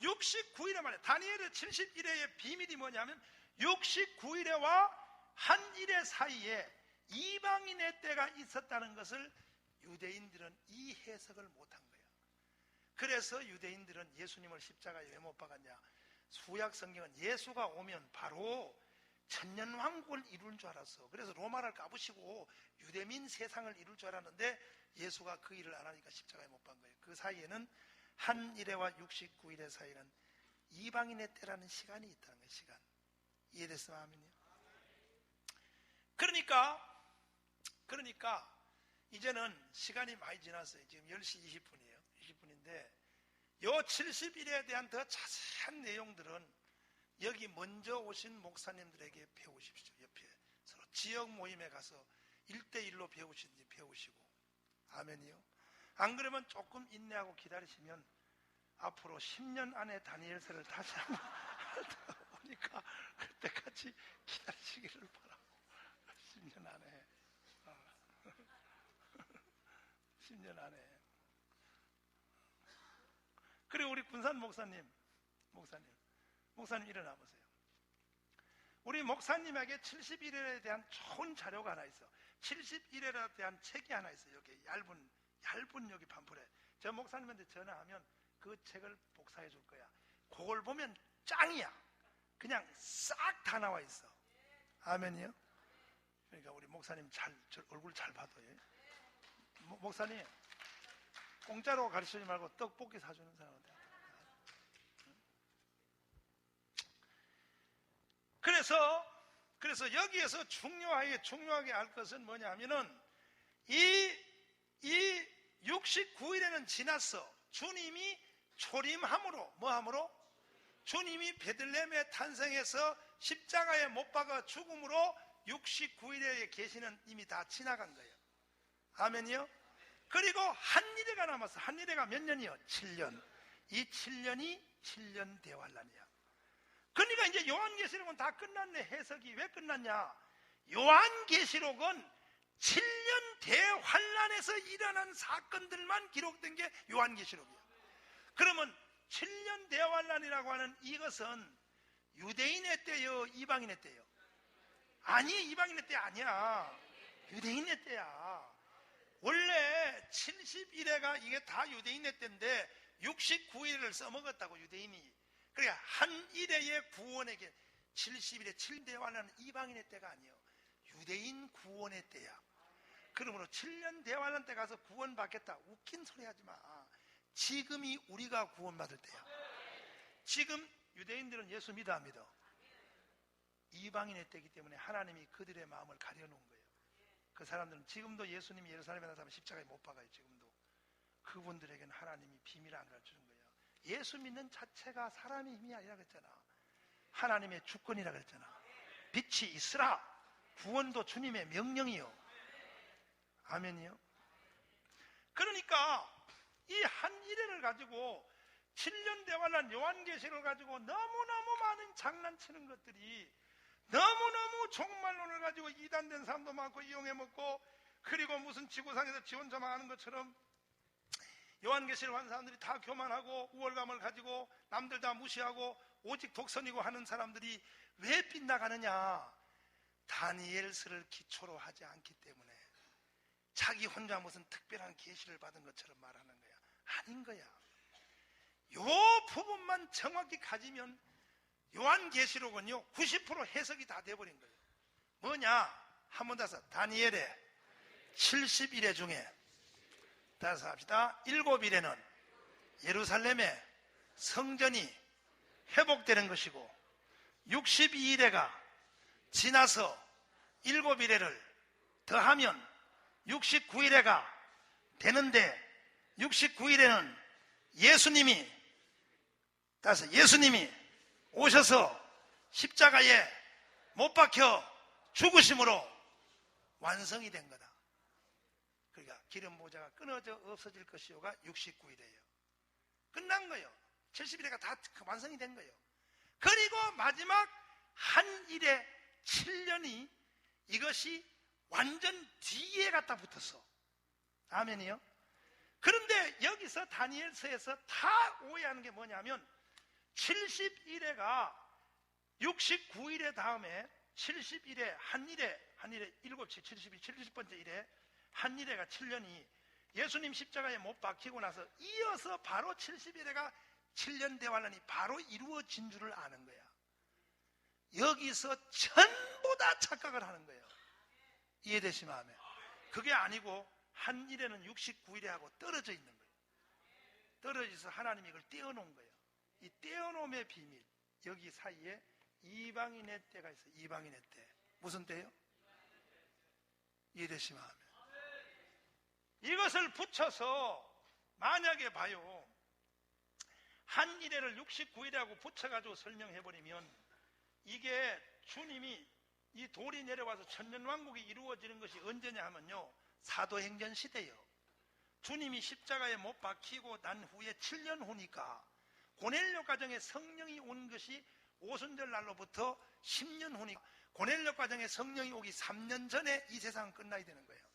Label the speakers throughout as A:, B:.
A: 69일에 말이야. 다니엘의 71회의 비밀이 뭐냐면 69일에와 한 일회 사이에 이방인의 때가 있었다는 것을 유대인들은 이 해석을 못한 거예요. 그래서 유대인들은 예수님을 십자가에 왜 못 박았냐? 구약 성경은 예수가 오면 바로 천년왕국을 이룰 줄 알았어. 그래서 로마를 까부시고 유대민 세상을 이룰 줄 알았는데 예수가 그 일을 안 하니까 십자가에 못 박은 거예요. 그 사이에는 한 일회와 69일의 사이에는 이방인의 때라는 시간이 있다는 거예요. 시간. 이해됐으면 아멘이요. 그러니까 이제는 시간이 많이 지났어요. 지금 10시 20분이에요. 20분인데 요 70일에 대한 더 자세한 내용들은 여기 먼저 오신 목사님들에게 배우십시오. 옆에 서로 지역 모임에 가서 1대1로 배우시든지 배우시고. 아멘이요. 안 그러면 조금 인내하고 기다리시면 앞으로 10년 안에 다니엘서를 다시 한번 하다 보니까 그때까지 기다리시기를 바라고. 10년 안에 10년 안에. 그리고 우리 군산 목사님 일어나 보세요. 우리 목사님에게 71일에 대한 좋은 자료가 하나 있어. 71일에 대한 책이 하나 있어요. 여기 얇은 여기 판풀에. 저 목사님한테 전화하면 그 책을 복사해 줄 거야. 그걸 보면 짱이야. 그냥 싹 다 나와 있어. 아멘이요? 그러니까 우리 목사님 저 얼굴 잘 봐도. 목사님 공짜로 가르치지 말고 떡볶이 사주는 사람한테. 그래서 여기에서 중요하게 알 것은 뭐냐 하면은 이 69일에는 지났어. 주님이 초림함으로 뭐함으로? 주님이 베들레헴에 탄생해서 십자가에 못 박아 죽음으로 69일에 계시는 이미 다 지나간 거예요. 아멘이요? 그리고 한 일회가 남았어. 한 일회가 몇 년이요? 7년. 이 7년이 7년 대환란이야. 그러니까 이제 요한계시록은 다 끝났네. 해석이 왜 끝났냐? 요한계시록은 7년 대환란에서 일어난 사건들만 기록된 게 요한계시록이야. 그러면 7년 대환란이라고 하는 이것은 유대인의 때요, 이방인의 때요? 아니, 이방인의 때 아니야. 유대인의 때야. 원래 70일에가 이게 다 유대인의 때인데 69일을 써먹었다고, 유대인이. 그러니까 한 일회의 구원에게 70일에 7대환란은 이방인의 때가 아니에요. 유대인 구원의 때야. 그러므로 7년 대환란 때 가서 구원받겠다. 웃긴 소리 하지 마. 지금이 우리가 구원받을 때야. 지금 유대인들은 예수 믿어 안 믿어? 이방인의 때이기 때문에 하나님이 그들의 마음을 가려놓은 거예요. 그 사람들은 지금도 예수님이 예루살렘에 나타나면 십자가에 못 박아요. 지금도. 그분들에게는 하나님이 비밀을 안 가르쳐준 거예요. 예수 믿는 자체가 사람의 힘이 아니라 그랬잖아. 하나님의 주권이라 그랬잖아. 빛이 있으라. 구원도 주님의 명령이요. 아멘이요. 그러니까 이 한 일회를 가지고 7년 대환란 요한계시를 가지고 너무너무 많은 장난치는 것들이, 너무너무 종말론을 가지고 이단된 사람도 많고 이용해먹고, 그리고 무슨 지구상에서 지 혼자 망하는 것처럼 요한계시를 한 사람들이 다 교만하고 우월감을 가지고 남들 다 무시하고 오직 독선이고 하는 사람들이 왜 빗나가느냐? 다니엘서를 기초로 하지 않기 때문에 자기 혼자 무슨 특별한 계시를 받은 것처럼 말하는 거야. 아닌 거야. 요 부분만 정확히 가지면 요한계시록은요 90% 해석이 다 돼버린 거예요. 뭐냐? 한 번 다서 다니엘의 70일회 중에 따라서 합시다. 7일에는 예루살렘의 성전이 회복되는 것이고 62일에가 지나서 7일에를 더하면 69일에가 되는데 69일에는 예수님이 오셔서 십자가에 못 박혀 죽으심으로 완성이 된 거다. 그러니까 기름 보좌가 끊어져 없어질 것이요가 69일이에요. 끝난 거예요. 70일에가 다 완성이 된 거예요. 그리고 마지막 한 일에 7년이 이것이 완전 뒤에 갖다 붙었어. 아멘이요. 그런데 여기서 다니엘서에서 다 오해하는 게 뭐냐면 70일에가 69일의 다음에 70일에 한일에 7시 70번째 일에 한일에가 7년이 예수님 십자가에 못 박히고 나서 이어서 바로 70일에가 7년 대환란이 바로 이루어진 줄을 아는 거야. 여기서 전부 다 착각을 하는 거예요. 이해되시면 아멘. 그게 아니고 한일에는 69일에 하고 떨어져 있는 거예요. 떨어져서 하나님이 이걸 떼어놓은 거예요. 이 떼어놓음의 비밀, 여기 사이에 이방인의 때가 있어요. 이방인의 때. 무슨 때요? 이해되시면 아멘. 이것을 붙여서 만약에 봐요, 한일에를 69일하고 붙여가지고 설명해버리면 이게 주님이 이 돌이 내려와서 천년왕국이 이루어지는 것이 언제냐 하면요, 사도행전 시대예요. 주님이 십자가에 못 박히고 난 후에 7년 후니까 고넬료 가정에 성령이 온 것이 오순절 날로부터 10년 후니까 고넬료 가정에 성령이 오기 3년 전에 이 세상은 끝나야 되는 거예요.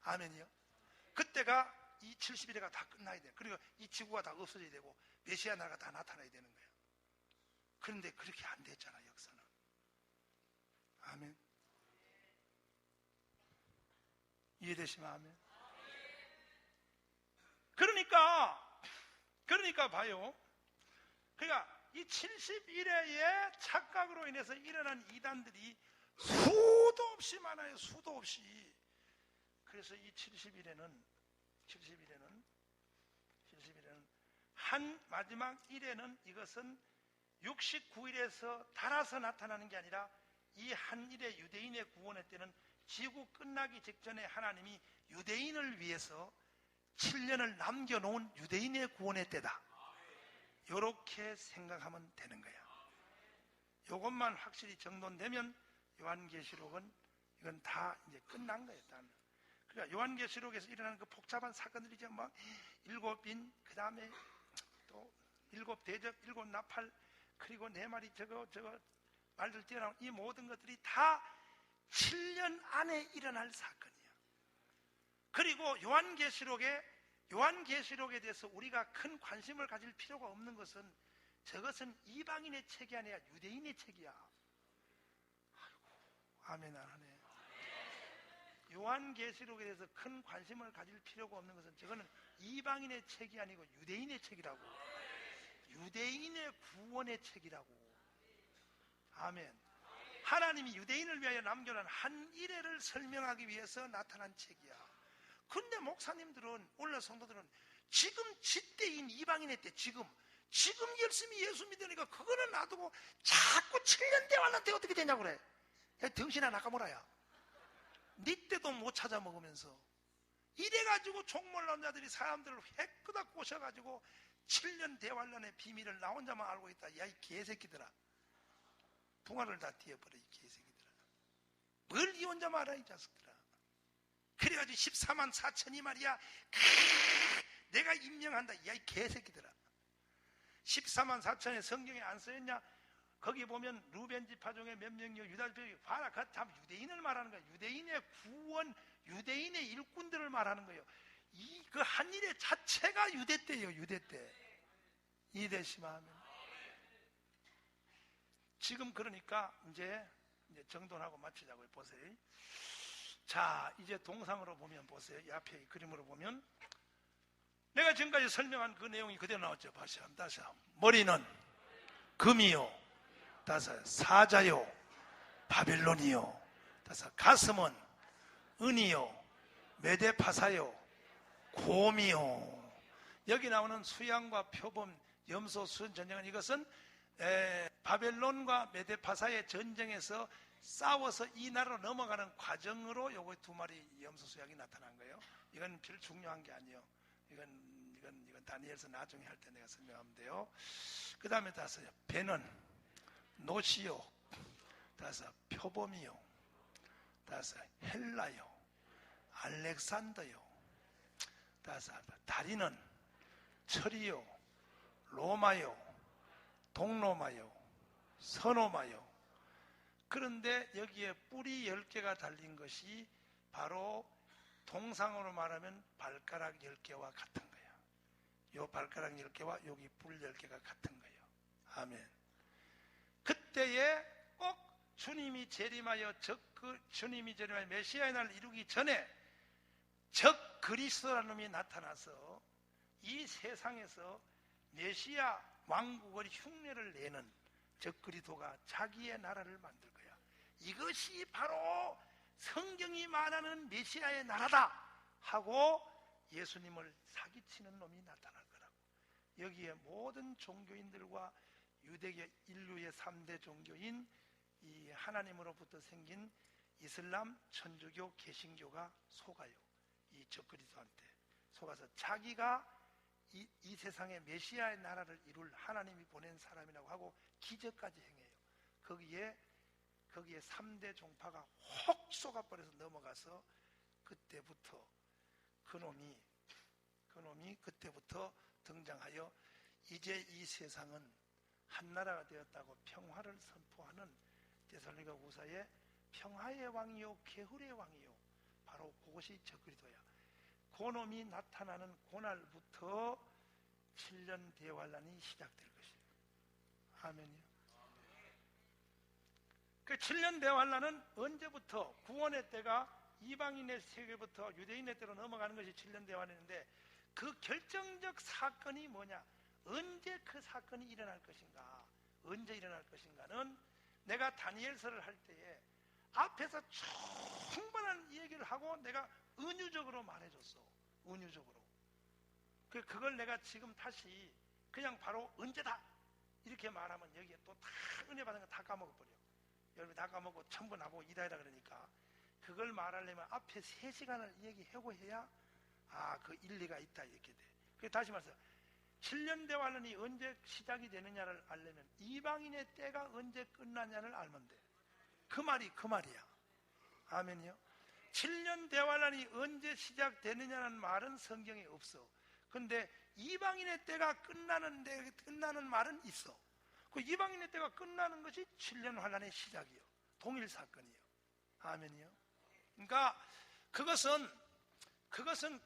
A: 아멘이요. 그때가 이 70일에가 다 끝나야 돼요. 그리고 이 지구가 다 없어져야 되고 메시아 나라가 다 나타나야 되는 거예요. 그런데 그렇게 안 됐잖아요, 역사는. 아멘. 이해되시면 아멘. 그러니까 봐요. 그러니까 이 70일의 착각으로 인해서 일어난 이단들이 수도 없이 많아요. 수도 없이. 그래서 이 70일에는 한 마지막 일에는 이것은 69일에서 달아서 나타나는 게 아니라 이 한 일의 유대인의 구원의 때는 지구 끝나기 직전에 하나님이 유대인을 위해서 7년을 남겨놓은 유대인의 구원의 때다. 이렇게 생각하면 되는 거예요. 이것만 확실히 정돈되면 요한계시록은 이건 다 이제 끝난 거예요. 그러니까 요한계시록에서 일어나는 그 복잡한 사건들이죠. 뭐 7인, 그 다음에 또 7대적, 7나팔, 그리고 4마리 저거 말들 뛰어나온 이 모든 것들이 다 7년 안에 일어날 사건이에요. 그리고 요한계시록에 대해서 우리가 큰 관심을 가질 필요가 없는 것은 저것은 이방인의 책이 아니라 유대인의 책이야. 아이고, 아멘 안 하네. 요한계시록에 대해서 큰 관심을 가질 필요가 없는 것은 저거는 이방인의 책이 아니고 유대인의 책이라고. 유대인의 구원의 책이라고. 아멘. 하나님이 유대인을 위하여 남겨놓은 한 일회를 설명하기 위해서 나타난 책이야. 근데 목사님들은, 원래 성도들은 지금 지때인 이방인의 때, 지금 열심히 예수 믿으니까 그거는 놔두고 자꾸 7년 대환란 때 어떻게 되냐고 그래. 야, 정신아 나가보라야. 네 때도 못 찾아 먹으면서 이래가지고 종말론자들이 사람들을 해끄다 꼬셔가지고 7년 대환란의 비밀을 나 혼자만 알고 있다. 야, 이 개새끼들아. 붕아를 다 띄어버려, 이 개새끼들아. 뭘 이 혼자만 알아, 이 자식들아. 그래가지고 14만 4천이 말이야. 내가 임명한다. 야, 이 개새끼들아. 14만 4천에 성경에 안 써있냐? 거기 보면 루벤 지파 중에 몇 명이요, 유다 지파 중에 봐라. 그 참 유대인을 말하는 거야. 유대인의 구원, 유대인의 일꾼들을 말하는 거예요. 그 한일의 자체가 유대 때예요, 유대 때. 이해되시면 하면. 지금 그러니까 이제 정돈하고 마치자고요. 보세요. 자, 이제 동상으로 보면 보세요. 이 앞에 이 그림으로 보면 내가 지금까지 설명한 그 내용이 그대로 나왔죠. 다시 한번. 머리는 금이요. 다섯, 사자요. 바벨론이요. 다섯, 가슴은 은이요. 메데파사요. 곰이요. 여기 나오는 수양과 표범, 염소, 수연 전쟁은 이것은 바벨론과 메데파사의 전쟁에서 싸워서 이 나라로 넘어가는 과정으로 요거 2마리 염소 수양이 나타난 거예요. 이건 별 중요한 게 아니에요. 이건 다니엘서 나중에 할 때 내가 설명하면 돼요. 그 다음에 다섯, 배는 노시요. 다섯, 표범이요. 다섯, 헬라요. 알렉산더요. 다섯, 다리는 철이요. 로마요. 동로마요. 서노마요. 그런데 여기에 뿔이 10개가 달린 것이 바로 동상으로 말하면 발가락 10개와 같은 거예요. 요 발가락 10개와 여기 뿔 10개가 같은 거예요. 아멘. 그때에 꼭 주님이 재림하여 주님이 재림하여 메시아의 날을 이루기 전에 적 그리스도라는 놈이 나타나서 이 세상에서 메시아 왕국의 흉내를 내는 적 그리스도가 자기의 나라를 만들 거야. 이것이 바로 성경이 말하는 메시아의 나라다 하고 예수님을 사기치는 놈이 나타날 거라고. 여기에 모든 종교인들과 유대계 인류의 3대 종교인 이 하나님으로부터 생긴 이슬람, 천주교, 개신교가 속아요. 이 적그리스도한테 속아서 자기가 이 세상의 메시아의 나라를 이룰 하나님이 보낸 사람이라고 하고 기적까지 행해요. 거기에 3대 종파가 혹 속아버려서 넘어가서 그때부터 그놈이 그때부터 등장하여 이제 이 세상은 한나라가 되었다고 평화를 선포하는 데살로니가 후서의 평화의 왕이요 게으르의 왕이요, 바로 그것이 적그리스도야. 그놈이 나타나는 그날부터 7년 대환란이 시작될 것이에요. 아멘이요. 그 7년 대환란은 언제부터? 구원의 때가 이방인의 세계부터 유대인의 때로 넘어가는 것이 7년 대환란인데, 그 결정적 사건이 뭐냐? 언제 그 사건이 일어날 것인가? 언제 일어날 것인가는 내가 다니엘서를 할 때에 앞에서 충분한 얘기를 하고 내가 은유적으로 말해줬어. 은유적으로. 그걸 내가 지금 다시 그냥 바로 언제다 이렇게 말하면 여기에 또 다 은혜 받은 거 다 까먹어버려. 여러분 다 까먹고 전부 나보고 이다이다 그러니까 그걸 말하려면 앞에 3시간을 얘기하고 해야 그 일리가 있다 이렇게 돼. 그래서 다시 말해서 7년 대환란이 언제 시작이 되느냐를 알려면 이방인의 때가 언제 끝나냐를 알면 돼. 그 말이야. 아멘이요. 7년 대환란이 언제 시작되느냐는 말은 성경에 없어. 근데 이방인의 때가 끝나는 말은 있어. 그 이방인의 때가 끝나는 것이 7년 환란의 시작이요. 동일 사건이요. 아멘이요. 그러니까 그것은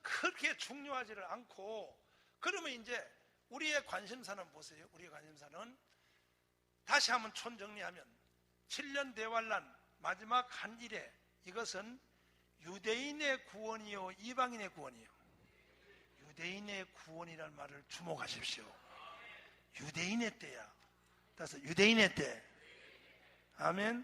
A: 그렇게 중요하지를 않고, 그러면 이제 우리의 관심사는 보세요. 우리의 관심사는 다시 한번 촌정리하면 7년 대환란 마지막 한 일에 이것은 유대인의 구원이요 이방인의 구원이요? 유대인의 구원이라는 말을 주목하십시오. 유대인의 때야. 따라서 유대인의 때. 아멘.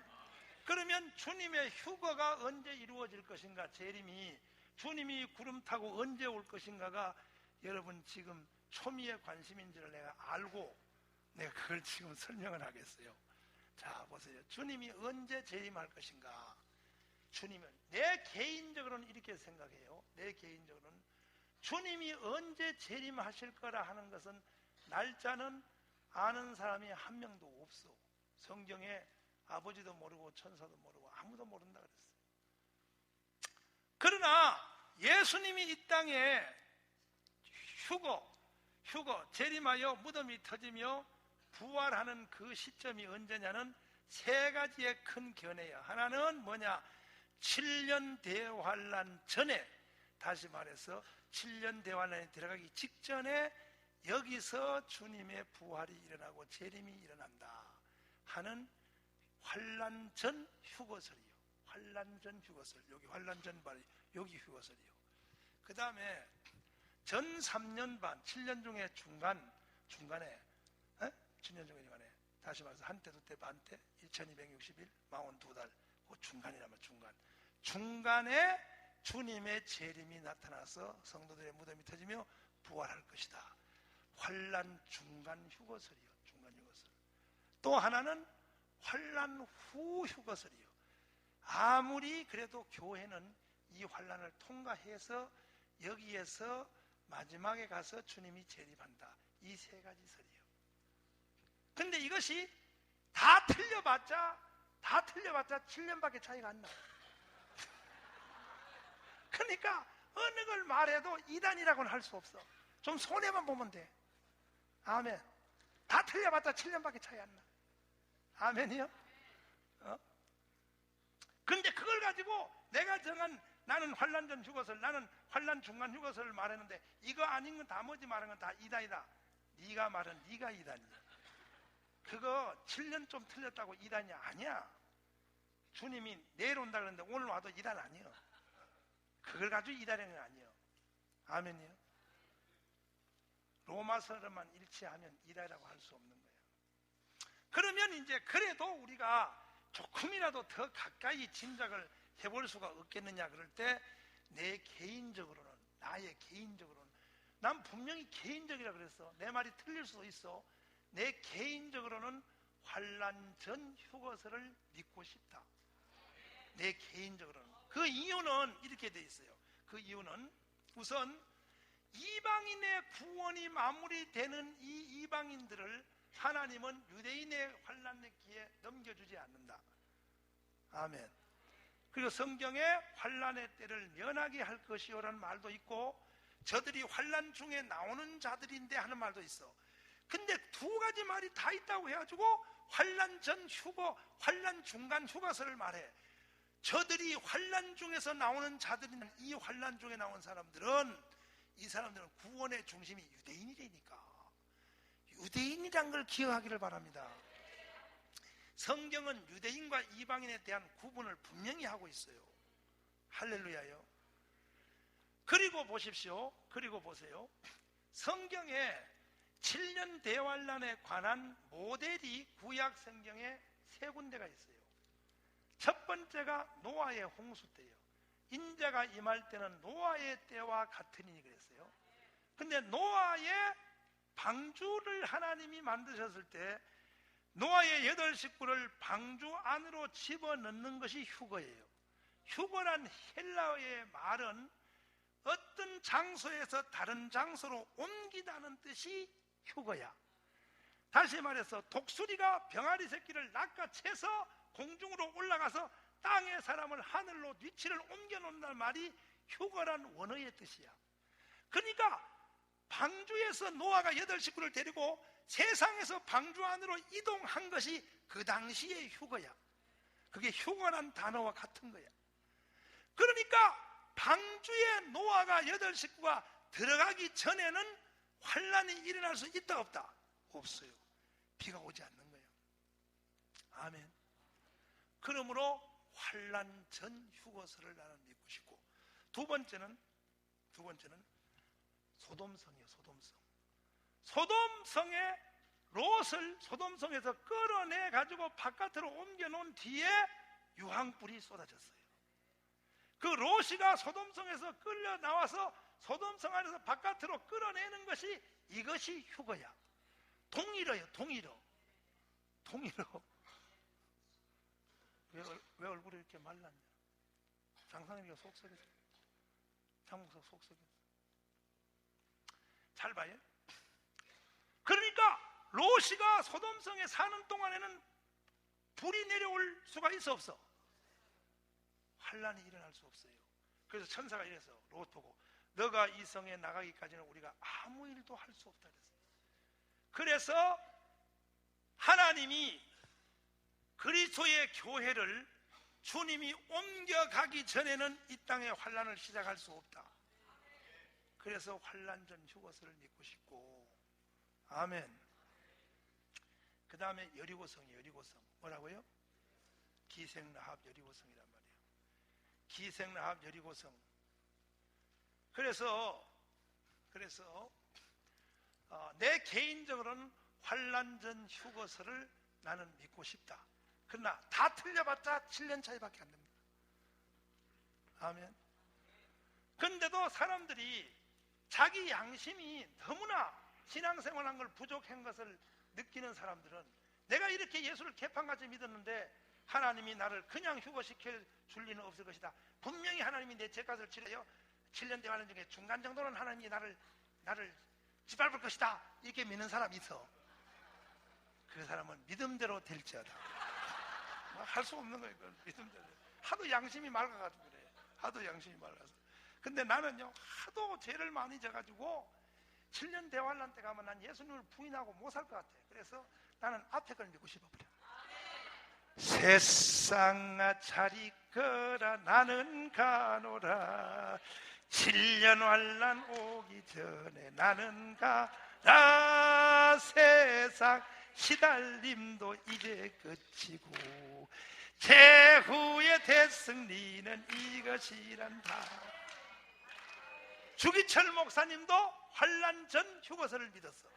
A: 그러면 주님의 휴거가 언제 이루어질 것인가? 재림이, 주님이 구름 타고 언제 올 것인가가 여러분 지금 초미의 관심인지를 내가 알고 내가 그걸 지금 설명을 하겠어요. 자 보세요. 주님이 언제 재림할 것인가? 주님은, 내 개인적으로는 이렇게 생각해요. 내 개인적으로는 주님이 언제 재림하실 거라 하는 것은 날짜는 아는 사람이 한 명도 없어. 성경에 아버지도 모르고 천사도 모르고 아무도 모른다 그랬어요. 그러나 예수님이 이 땅에 휴거, 재림하여 무덤이 터지며 부활하는 그 시점이 언제냐는 3가지의 큰 견해야. 하나는 뭐냐? 7년 대환란 전에, 다시 말해서 7년 대환란에 들어가기 직전에 여기서 주님의 부활이 일어나고 재림이 일어난다 하는 환란 전 휴거설이요. 환란 전 휴거설. 여기 환란 전 발, 여기 휴거설이요. 그 다음에 전 3년 반, 7년 중에 중간에 7년 중간에 다시 말해서 한때, 두때, 반때, 1260일, 42달, 그 중간이라면 중간에 주님의 재림이 나타나서 성도들의 무덤이 터지며 부활할 것이다. 환란 중간 휴거설이요. 중간 휴거설. 또 하나는 환란 후 휴거설이요. 아무리 그래도 교회는 이 환란을 통과해서 여기에서 마지막에 가서 주님이 재림한다. 이 3가지 설이요. 근데 이것이 다 틀려봤자 7년밖에 차이가 안 나. 그러니까 어느 걸 말해도 이단이라고는 할 수 없어. 좀 손해만 보면 돼. 아멘. 다 틀려봤자 7년밖에 차이 안 나. 아멘이요? 근데 그걸 가지고 내가 정한, 나는 환란 전 휴거설, 나는 환란 중간 휴거설을 말했는데 이거 아닌 건 나머지 말한 건 다 이단이다. 네가 말은 네가 이단이야. 그거 7년 좀 틀렸다고 이단이 아니야. 주님이 내일 온다 그랬는데 오늘 와도 이단 아니에요. 그걸 가지고 이단인 건 아니에요. 아멘이요. 로마서로만 일치하면 이단이라고 할 수 없는 거예요. 그러면 이제 그래도 우리가 조금이라도 더 가까이 짐작을 해볼 수가 없겠느냐 그럴 때 내 개인적으로는, 나의 개인적으로는, 난 분명히 개인적이라 그랬어. 내 말이 틀릴 수도 있어. 내 개인적으로는 환난 전 휴거서를 믿고 싶다. 내 개인적으로는. 그 이유는 이렇게 돼 있어요. 그 이유는 우선 이방인의 구원이 마무리되는 이 이방인들을 하나님은 유대인의 환난의 기에 넘겨주지 않는다. 아멘. 그리고 성경에 환난의 때를 면하게 할 것이요라는 말도 있고, 저들이 환난 중에 나오는 자들인데 하는 말도 있어. 근데 두 가지 말이 다 있다고 해가지고 환난 전 휴거, 환난 중간 휴가서를 말해. 저들이 환난 중에서 나오는 자들인 이 환난 중에 나온 사람들은, 이 사람들은 구원의 중심이 유대인이라니까. 유대인이란 걸 기억하기를 바랍니다. 성경은 유대인과 이방인에 대한 구분을 분명히 하고 있어요. 할렐루야요. 그리고 보십시오. 그리고 보세요. 성경에 7년 대환란에 관한 모델이 구약 성경에 세 군데가 있어요. 첫 번째가 노아의 홍수 때예요. 인자가 임할 때는 노아의 때와 같으니 그랬어요. 근데 노아의 방주를 하나님이 만드셨을 때 노아의 8 식구를 방주 안으로 집어넣는 것이 휴거예요. 휴거란 헬라어의 말은 어떤 장소에서 다른 장소로 옮기다는 뜻이 휴거야. 다시 말해서 독수리가 병아리 새끼를 낚아채서 공중으로 올라가서 땅의 사람을 하늘로 위치를 옮겨놓는다는 말이 휴거란 원어의 뜻이야. 그러니까 방주에서 노아가 8 식구를 데리고 세상에서 방주 안으로 이동한 것이 그 당시의 휴거야. 그게 휴거란 단어와 같은 거야. 그러니까 방주에 노아가 8 식구가 들어가기 전에는 환난이 일어날 수 있다 없다? 없어요. 비가 오지 않는 거예요. 아멘. 그러므로 환난 전 휴거서를 나는 믿고 싶고, 두 번째는 소돔성이에요. 소돔성에 롯을 소돔성에서 끌어내 가지고 바깥으로 옮겨놓은 뒤에 유황불이 쏟아졌어요. 그 롯이가 소돔성에서 끌려 나와서 소돔성 안에서 바깥으로 끌어내는 것이, 이것이 휴거야. 동일어요. 동일어. 왜 얼굴이 이렇게 말랐냐? 장사님이가 속썩였어. 장목사 속썩였어. 잘 봐요. 그러니까 롯이가 소돔성에 사는 동안에는 불이 내려올 수가 있어 없어? 환난이 일어날 수 없어요. 그래서 천사가 이래서 롯 보고, 너가 이 성에 나가기까지는 우리가 아무 일도 할 수 없다 그랬어요. 그래서 하나님이 그리스도의 교회를 주님이 옮겨가기 전에는 이 땅에 환난을 시작할 수 없다. 그래서 환난 전 휴거서를 믿고 싶고, 아멘. 그 다음에 여리고성. 뭐라고요? 기생라합 여리고성이란 말이에요. 기생라합 여리고성. 그래서 내 개인적으로는 환난 전 휴거서를 나는 믿고 싶다. 그러나 다 틀려봤자 7년 차이밖에 안 됩니다. 아멘. 근데도 사람들이 자기 양심이 너무나 신앙생활한 걸 부족한 것을 느끼는 사람들은, 내가 이렇게 예수를 개판같이 믿었는데 하나님이 나를 그냥 휴거시킬 줄 리는 없을 것이다. 분명히 하나님이 내 죄값을 치러요. 7년 대환란 중에 중간 정도는 하나님이 나를 짓밟을 것이다. 이렇게 믿는 사람이 있어. 그 사람은 믿음대로 될지어다. 할 수 없는 거예요. 믿음대로. 하도 양심이 맑아가지고 그래. 하도 양심이 맑아서. 근데 나는요, 하도 죄를 많이 져가지고 7년 대환란 때 가면 난 예수님을 부인하고 못 살 것 같아. 그래서 나는 앞에 걸 믿고 싶어버려. 세상아 잘 있거라 나는 가노라, 7년 환란 오기 전에 나는 가라. 세상 시달림도 이제 그치고 최후의 대승리는 이것이란다. 주기철 목사님도 환란 전 휴거서를 믿었어.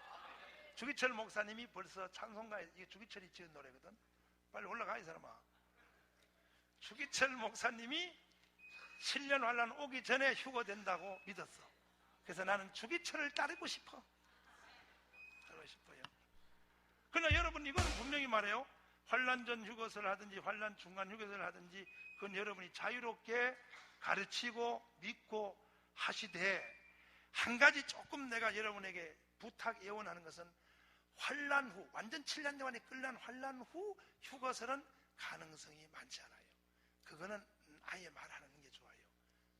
A: 주기철 목사님이 벌써 찬송가에, 이게 주기철이 지은 노래거든. 빨리 올라가 이 사람아. 주기철 목사님이 7년 환란 오기 전에 휴거된다고 믿었어. 그래서 나는 주기철을 따르고 싶어요. 그러나 여러분, 이거는 분명히 말해요. 환란 전 휴거서를 하든지 환란 중간 휴거서를 하든지 그건 여러분이 자유롭게 가르치고 믿고 하시되, 한 가지 조금 내가 여러분에게 부탁 예언하는 것은 환란 후, 완전 7년 동안에 끝난 환란 후 휴거서는 가능성이 많지 않아요. 그거는 아예 말하는 게 좋아요.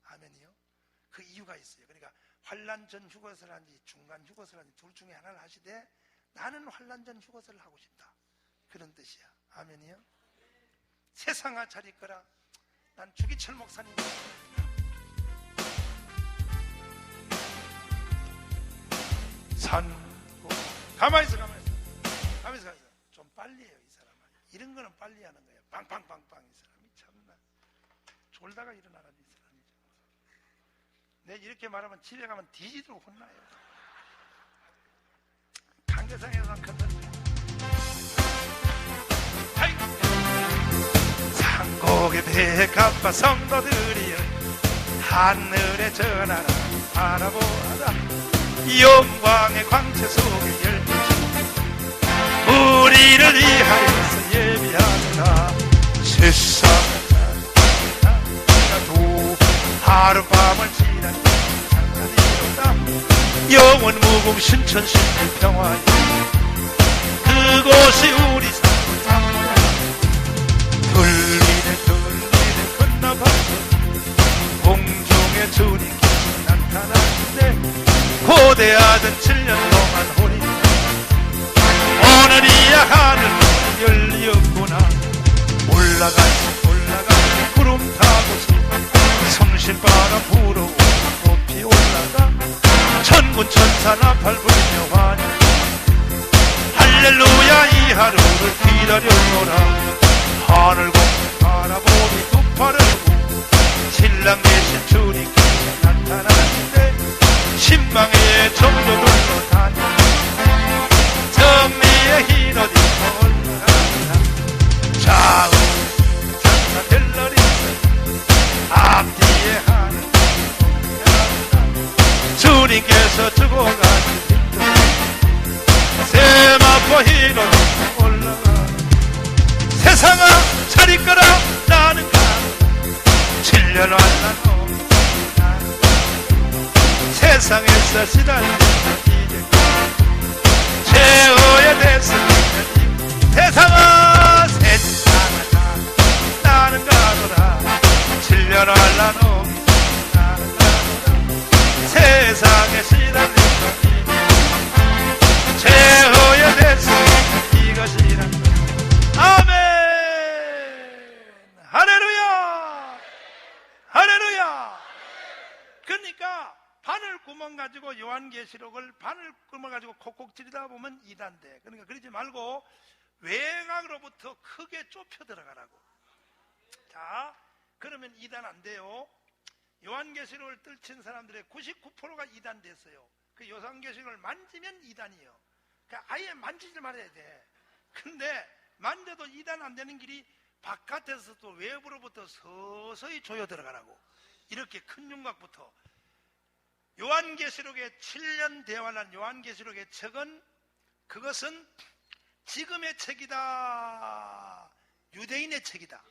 A: 아멘이요? 그 이유가 있어요. 그러니까 환란 전 휴거서를 하든지 중간 휴거서를 하든지 둘 중에 하나를 하시되 나는 환란 전 휴거서를 하고 싶다, 그런 뜻이야. 아멘이요? 세상아 잘 있거라. 난 주기철 목사님 산고. 가만히 있어. 좀 빨리 해요 이 사람아. 이런 거는 빨리 하는 거야. 빵빵빵빵. 이 사람이 참나 졸다가 일어나는 이 사람이죠. 내 이렇게 말하면 집에 가면 뒤지도록 혼나요. 강대상에서 컨텐츠. 산곡의 배가빠 성도들이여, 하늘의 전하라 바라보아라. 영광의 광채 속에 열두 우리를 위하여서 예비하노라. 세상을 살아도 하룻밤을 지난 장난이로다. 영원 무궁 신천신의 평화에 그곳이 우리 삶을 담보라. 들리네 건너봐서 공중에 주님께서 나타나는데 고대하던 7년 동안 호리 오늘이야 하늘 열리었구나. 올라가시 구름 타고서 성신바람 불어오고 높이 올라가 천군 천사 나팔 불며 환영. 할렐루야 이 하루를 기다려노라. 하늘 공중 바라보니 두 팔을 고 신랑 대신 주님께서 나타나는데 신망의 정도들로 다녀 정리의 흰 옷 입고 올라간다. 좌우 장사 들러리 앞뒤에 하늘 올라간다. 주님께서 주고 가신 세마포 흰 옷 입고 올라간다. 세상아 잘 있거라. 나는 가 7년 환란 세상에서 시달리는 이제 최후의 대승리는 세상아 세상아 나는 가노라. 7년 환란 오기 나는 가노라. 세상에 시달리는 이제 최후의 대승리는 이것이란 아멘. 할렐루야 할렐루야. 그러니까 바늘구멍 가지고 요한계시록을 바늘구멍 가지고 콕콕 찌르다 보면 이단돼. 그러니까 그러지 말고 외곽으로부터 크게 좁혀 들어가라고. 자, 그러면 이단 안 돼요. 요한계시록을 떨친 사람들의 99%가 이단됐어요. 그 요한계시록을 만지면 이단이에요. 그러니까 아예 만지지 말아야 돼. 근데 만져도 이단 안 되는 길이 바깥에서 또 외부로부터 서서히 조여 들어가라고. 이렇게 큰 윤곽부터. 요한계시록의 7년 대환란 요한계시록의 책은 그것은 지금의 책이다. 유대인의 책이다.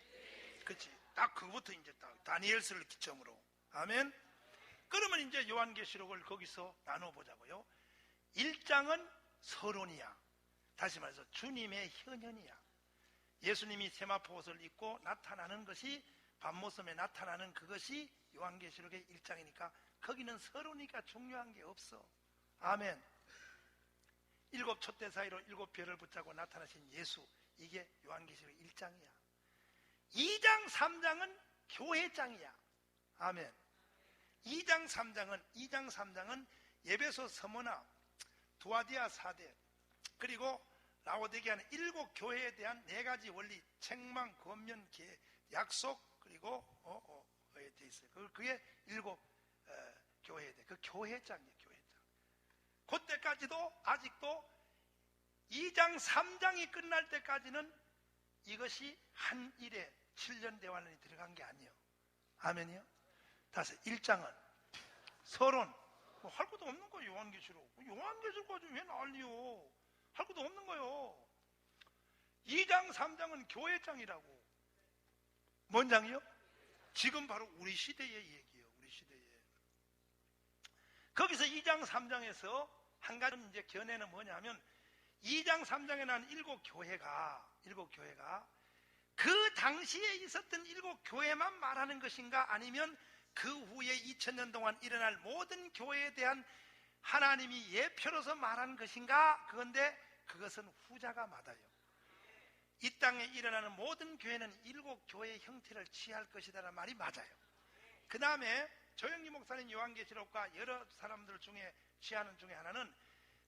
A: 그렇지. 딱 그거부터 이제 딱 다니엘서를 기점으로. 아멘. 그러면 이제 요한계시록을 거기서 나눠보자고요. 1장은 서론이야. 다시 말해서 주님의 현현이야. 예수님이 세마포 옷을 입고 나타나는 것이 밤모섬에 나타나는 그것이 요한계시록의 1장이니까 거기는 서론이니까 중요한 게 없어. 아멘. 7 촛대 사이로 7 별을 붙잡고 나타나신 예수, 이게 요한계시록 1장이야. 2장 3장은 교회장이야. 아멘. 2장 3장은 예배소 서머나 두아디아 사대 그리고 라오디게아는 7 교회에 대한 4가지 원리, 책망, 권면, 약속, 그리고 돼 있어요. 그게 7 교회에 대해 그 교회장이에요. 교회장. 그때까지도 아직도 2장 3장이 끝날 때까지는 이것이 한 일에 7년 대환란이 들어간 게 아니에요. 아멘이요? 다시 1장은 서론, 뭐 할 것도 없는 거예요. 요한계시록. 요한계시록까지 왜 난리요? 할 것도 없는 거예요. 2장 3장은 교회장이라고. 뭔 장이요? 지금 바로 우리 시대의 얘기예요. 우리 시대의. 거기서 2장 3장에서 한 가지 이제 견해는 뭐냐면 2장 3장에 나온 7 교회가 그 당시에 있었던 7 교회만 말하는 것인가, 아니면 그 후에 2000년 동안 일어날 모든 교회에 대한 하나님이 예표로서 말하는 것인가? 그런데 그것은 후자가 맞아요. 이 땅에 일어나는 모든 교회는 7 교회의 형태를 취할 것이다라는 말이 맞아요. 그 다음에 조영기 목사님 요한계시록과 여러 사람들 중에 취하는 중에 하나는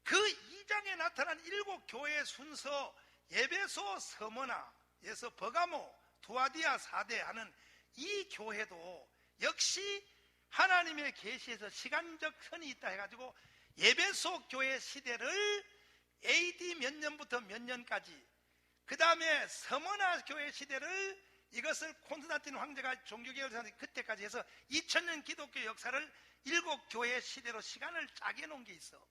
A: 그 2장에 나타난 7 교회의 순서, 에베소, 스무나에서 버가모, 두아디아, 사대 하는 이 교회도 역시 하나님의 계시에서 시간적 선이 있다 해가지고 에베소 교회 시대를 AD 몇 년부터 몇 년까지, 그 다음에 스무나 교회 시대를 이것을 콘스탄틴 황제가 종교개혁을 그때까지 해서 2000년 기독교 역사를 7 교회의 시대로 시간을 짜게 놓은 게 있어.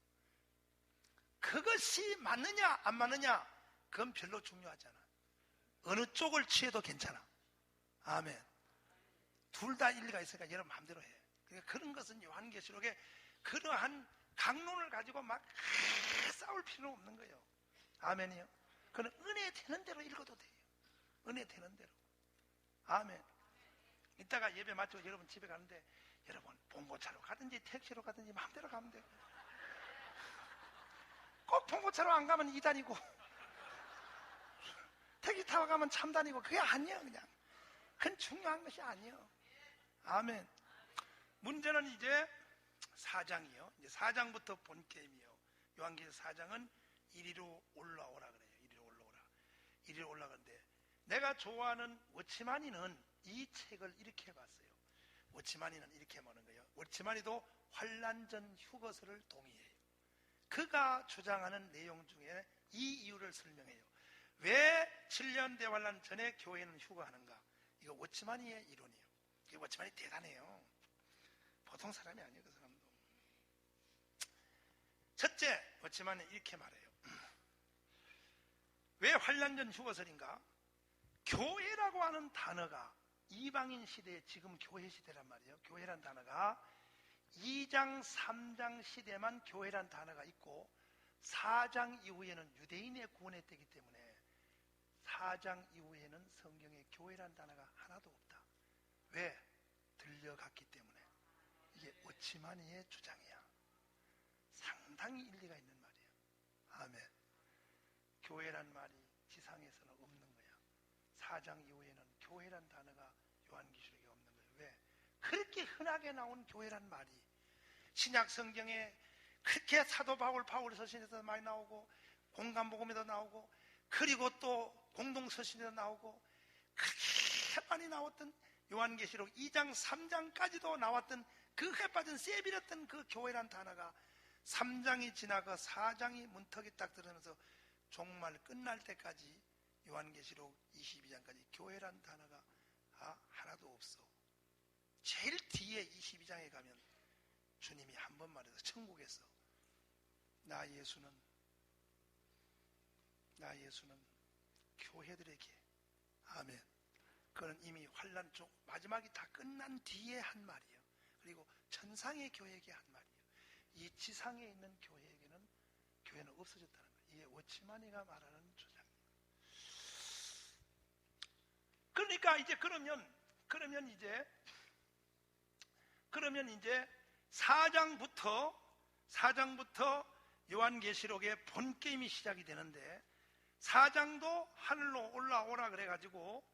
A: 그것이 맞느냐 안 맞느냐 그건 별로 중요하지 않아. 어느 쪽을 취해도 괜찮아. 아멘. 둘 다 일리가 있으니까 여러분 마음대로 해. 그러니까 그런 것은 요한계시록에 그러한 강론을 가지고 막 싸울 필요는 없는 거예요. 아멘이요. 그건 은혜 되는 대로 읽어도 돼요. 은혜 되는 대로. 아멘. 이따가 예배 마치고 여러분 집에 가는데 여러분 봉고차로 가든지 택시로 가든지 마음대로 가면 돼요. 꼭 봉고차로 안 가면 2단이고 택시 타고 가면 3단이고 그게 아니에요. 그냥 그건 중요한 것이 아니에요. 아멘. 문제는 이제 4장이요. 이제 4장부터 본 게임이에요. 요한계시록 4장은 이리로 올라오라 그래요. 이리로 올라가는데 내가 좋아하는 워치마니는 이 책을 이렇게 봤어요. 워치마니는 이렇게 보는 거예요. 워치마니도 환란 전 휴거서를 동의해요. 그가 주장하는 내용 중에 이 이유를 설명해요. 왜 7년 대환란 전에 교회는 휴거하는가? 이거 워치마니의 이론이에요. 이 워치마니 대단해요. 보통 사람이 아니에요. 그 사람도. 첫째, 워치마니 이렇게 말해요. 왜 환란 전 휴거설인가? 교회라고 하는 단어가 이방인 시대에 지금 교회 시대란 말이에요. 교회란 단어가 2장 3장 시대만 교회란 단어가 있고 4장 이후에는 유대인의 구원의 때이기 때문에 4장 이후에는 성경에 교회란 단어가 하나도 없다. 왜? 들려갔기 때문에. 이게 워치마니의 주장이야. 상당히 일리가 있는 말이에요. 아멘. 교회란 말이 지상에서는 없는 거야. 4장 이후에는 교회란 단어가 요한계시록에 없는 거예요. 왜? 그렇게 흔하게 나온 교회란 말이 신약 성경에 그렇게 사도 바울 서신에서 많이 나오고 공간복음에도 나오고 그리고 또 공동서신에도 나오고 그렇게 많이 나왔던 요한계시록 2장 3장까지도 나왔던 그에 빠진 세빌었던 그 교회란 단어가 3장이 지나고 4장이 문턱이 딱 들어오면서 종말 끝날 때까지 요한계시록 22장까지 교회란 단어가 하나도 없어. 제일 뒤에 22장에 가면 주님이 한 번 말해서 천국에서 나 예수는 교회들에게 아멘. 그건 이미 환란 쪽 마지막이 다 끝난 뒤에 한 말이에요. 그리고 천상의 교회에게 한 말이에요. 이 지상에 있는 교회에게는 교회는 없어졌다는 거예요. 이게 워치마니가 말하는 주장입니다. 그러니까 이제 그러면 이제 4장부터 요한계시록의 본 게임이 시작이 되는데 4장도 하늘로 올라오라 그래가지고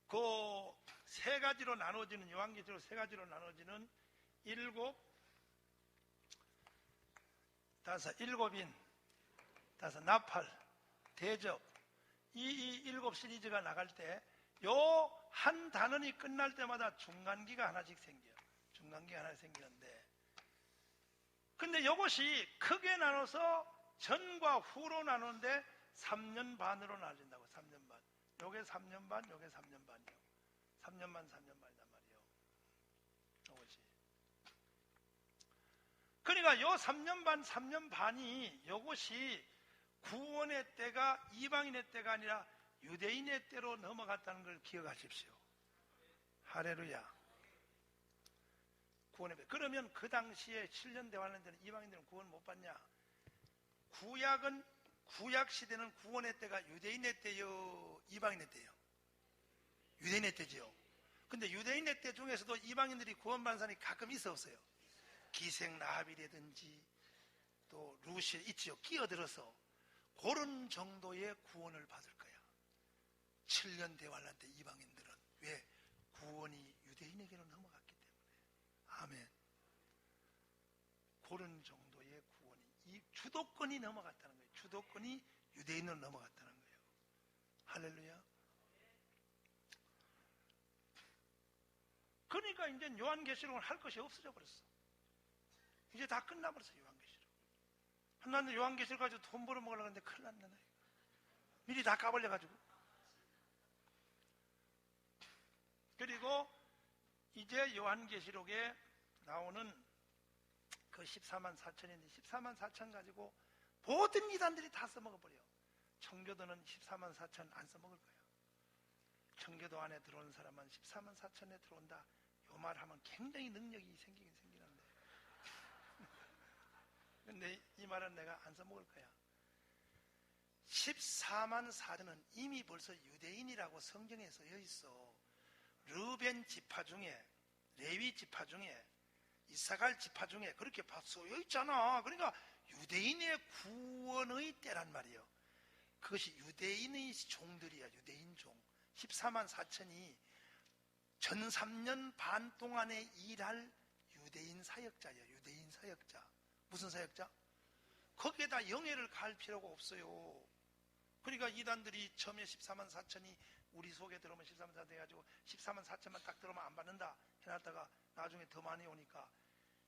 A: 그 세 가지로 나눠지는 요한계시록 세 가지로 나눠지는 일곱인 따라서 나팔, 대접, 이 일곱 시리즈가 나갈 때 요 한 단원이 끝날 때마다 중간기가 하나씩 생겨요. 중간기가 하나씩 생기는데, 근데 이것이 크게 나눠서 전과 후로 나누는데 3년 반으로 나눠진다고. 3년 반. 요게 3년 반, 요게 3년 반이요. 3년 반, 3년 반이란 말이에요. 요것이. 그러니까 요 3년 반, 3년 반이 요것이 구원의 때가 이방인의 때가 아니라 유대인의 때로 넘어갔다는 걸 기억하십시오. 할렐루야. 구원의 때. 그러면 그 당시에 7년 대환란 때는 이방인들은 구원 못 받냐? 구약 시대는 구원의 때가 유대인의 때요, 이방인의 때요? 유대인의 때지요. 근데 유대인의 때 중에서도 이방인들이 구원받는 사람이 가끔 있었어요. 기생 라합이라든지 또 루시 있지요. 끼어들어서 그런 정도의 구원을 받을 거야. 7년 대환란 때 이방인들은. 왜? 구원이 유대인에게로 넘어갔기 때문에. 아멘. 그런 정도의 구원이, 이 주도권이 넘어갔다는 거예요. 주도권이 유대인으로 넘어갔다는 거예요. 할렐루야. 그러니까 이제 요한계시록을 할 것이 없어져 버렸어. 이제 다 끝나버렸어. 요한계시록. 하나는 요한계시록 가지고 돈 벌어먹으려고 하는데 큰일 났네. 미리 다 까발려가지고. 그리고 이제 요한계시록에 나오는 그 14만 4천인데 14만 4천 가지고 모든 이단들이 다 써먹어버려. 청교도는 14만 4천 안 써먹을 거야. 청교도 안에 들어오는 사람은 14만 4천에 들어온다. 요 말 하면 굉장히 능력이 생기긴 생기는데 근데 이 말은 내가 안 써먹을 거야. 14만 4천은 이미 벌써 유대인이라고 성경에 써 있어. 르벤 지파 중에, 레위 지파 중에, 이사갈 지파 중에 그렇게 쏘여 있잖아. 그러니까 유대인의 구원의 때란 말이에요. 그것이 유대인의 종들이야. 유대인 종. 14만 4천이 전 3년 반 동안에 일할 유대인 사역자예요. 유대인 사역자. 무슨 사역자? 거기에다 영예를 가할 필요가 없어요. 그러니까 이단들이 처음에 14만 4천이 우리 속에 들어오면 14만 4천 해가지고 14만 4천만 딱 들어오면 안 받는다 해놨다가 나중에 더 많이 오니까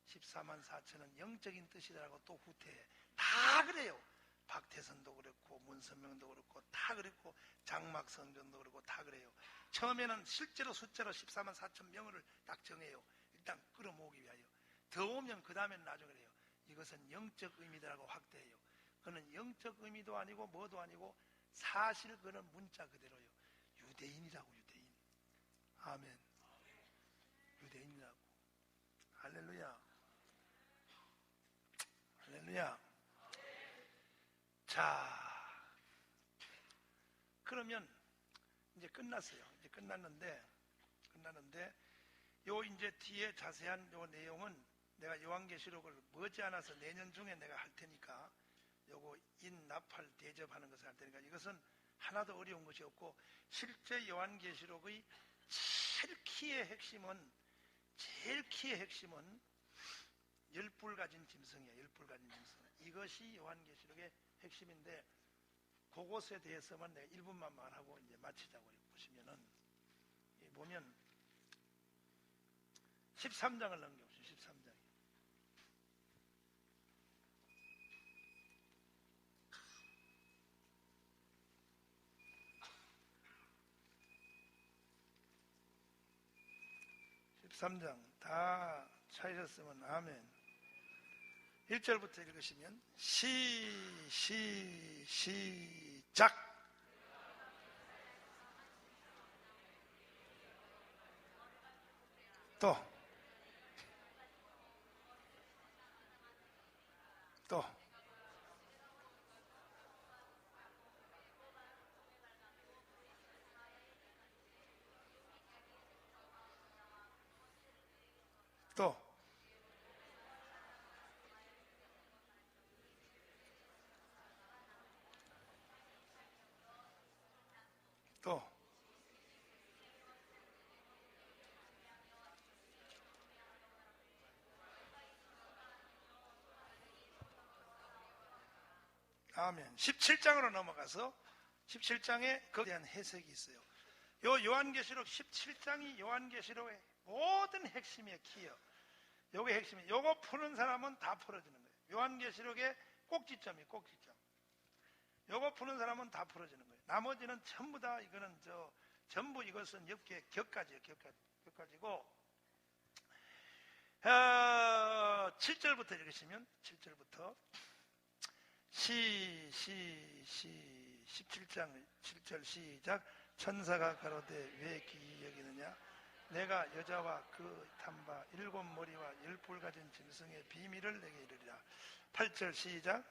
A: 14만 4천은 영적인 뜻이라고 또 후퇴해. 다 그래요. 박태선도 그렇고 문선명도 그렇고 다 그랬고 장막성전도 그렇고 다 그래요. 처음에는 실제로 숫자로 14만 4천 명을 딱 정해요. 일단 끌어모으기 위하여. 더 오면 그 다음에는 나중에 그래요. 이것은 영적 의미다라고 확대해요. 그는 영적 의미도 아니고 뭐도 아니고 사실 그는 문자 그대로요. 유대인이라고. 유대인. 아멘. 유대인이라고. 할렐루야. 할렐루야. 자, 그러면 이제 끝났어요. 이제 끝났는데 요 이제 뒤에 자세한 요 내용은 내가 요한계시록을 머지않아서 내년 중에 내가 할 테니까 요거 인나팔 대접하는 것을 할 테니까 이것은 하나도 어려운 것이 없고 실제 요한계시록의 제일 키의 핵심은 10불 가진 짐승이에요. 10불 가진 짐승. 이것이 요한계시록의 핵심인데 그것에 대해서만 내가 1분만 말하고 이제 마치자고. 보시면은 보면 13장을 넘겨보시죠. 13장. 다 찾으셨으면 아멘. 1절부터 읽으시면 시작. 또 아멘. 17장으로 넘어가서 17장에 거기에 대한 해석이 있어요. 요 요한계시록 17장이 요한계시록의 모든 핵심의 키요. 요게 핵심이. 요거 푸는 사람은 다 풀어지는 거예요. 요한계시록의 꼭지점이 꼭지점. 요거 푸는 사람은 다 풀어지는 거예요. 나머지는 전부 다 이거는 전부 이것은 격가지예요. 격가지고 7절부터 읽으시면 7절부터 17장 7절 시작. 천사가 가로되 왜 기이 여기느냐? 내가 여자와 그 탄바 7 머리와 10뿔 가진 짐승의 비밀을 내게 이르리라. 8절 시작.